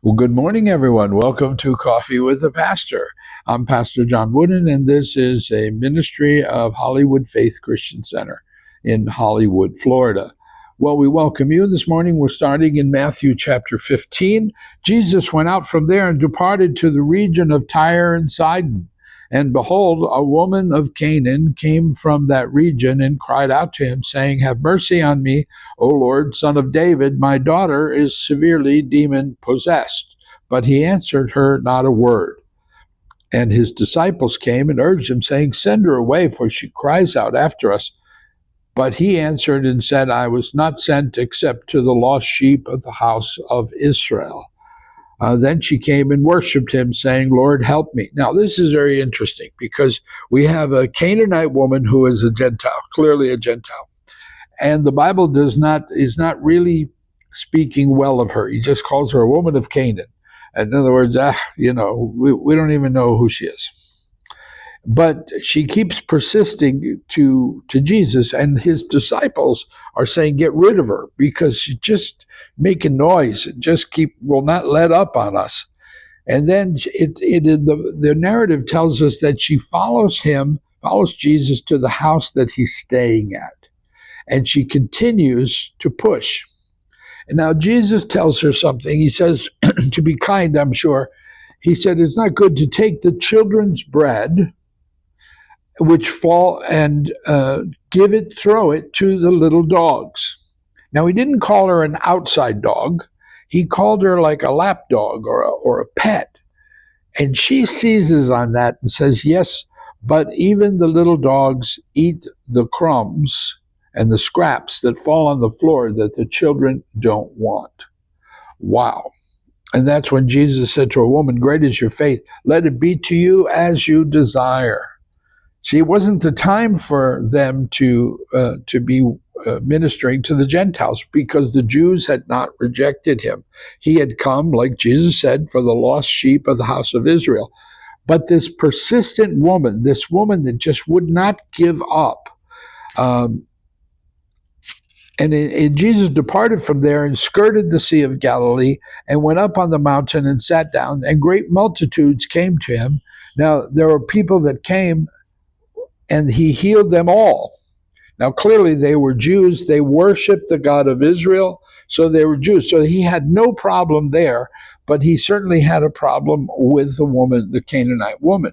Well, good morning, everyone. Welcome to Coffee with the Pastor. I'm Pastor John Woodin, and this is a ministry of Hollywood Faith Christian Center in Hollywood, Florida. Well, we welcome you. This morning we're starting in Matthew chapter 15. Jesus went out from there and departed to the region of Tyre and Sidon. And behold, a woman of Canaan came from that region and cried out to him, saying, "Have mercy on me, O Lord, son of David, my daughter is severely demon-possessed." But he answered her not a word. And his disciples came and urged him, saying, "Send her away, for she cries out after us." But he answered and said, "I was not sent except to the lost sheep of the house of Israel." Then she came and worshipped him, saying, "Lord, help me." Now, this is very interesting because we have a Canaanite woman who is a Gentile, clearly a Gentile. And the Bible is not really speaking well of her. He just calls her a woman of Canaan. In other words, we don't even know who she is. But she keeps persisting to Jesus, and his disciples are saying, "Get rid of her, because she's just making noise and will not let up on us." And then the narrative tells us that she follows Jesus to the house that he's staying at, and she continues to push. And now Jesus tells her something. He says, to be kind, I'm sure. He said, "It's not good to take the children's bread which fall and throw it to the little dogs." Now, he didn't call her an outside dog. He called her like a lap dog or a pet. And she seizes on that and says, "Yes, but even the little dogs eat the crumbs and the scraps that fall on the floor that the children don't want." Wow. And that's when Jesus said to a woman, "Great is your faith. Let it be to you as you desire." See, it wasn't the time for them to be ministering to the Gentiles, because the Jews had not rejected him. He had come, like Jesus said, for the lost sheep of the house of Israel. But this persistent woman, this woman that just would not give up, and Jesus departed from there and skirted the Sea of Galilee and went up on the mountain and sat down, and great multitudes came to him. Now, there were people that came, and he healed them all. Now, clearly they were Jews. They worshiped the God of Israel, so they were Jews. So he had no problem there, but he certainly had a problem with the woman, the Canaanite woman.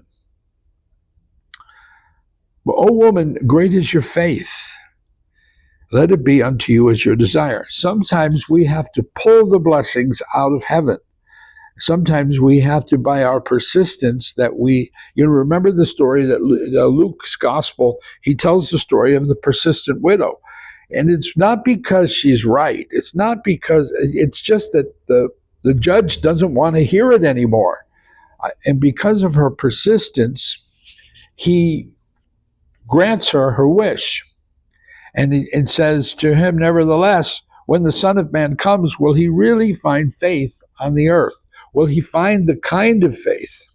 "Well, O woman, great is your faith. Let it be unto you as your desire." Sometimes we have to pull the blessings out of heaven. Sometimes we have to, by our persistence, that remember the story that Luke's gospel, he tells the story of the persistent widow. And it's not because she's right. It's just that the judge doesn't want to hear it anymore. And because of her persistence, he grants her wish. And it says to him, "Nevertheless, when the Son of Man comes, will he really find faith on the earth? Will he find the kind of faith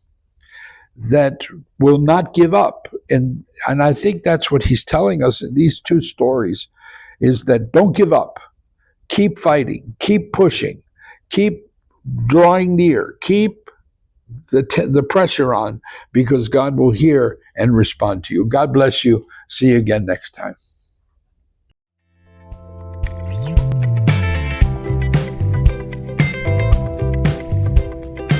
that will not give up?" And I think that's what he's telling us in these two stories, is that don't give up. Keep fighting. Keep pushing. Keep drawing near. Keep the pressure on, because God will hear and respond to you. God bless you. See you again next time.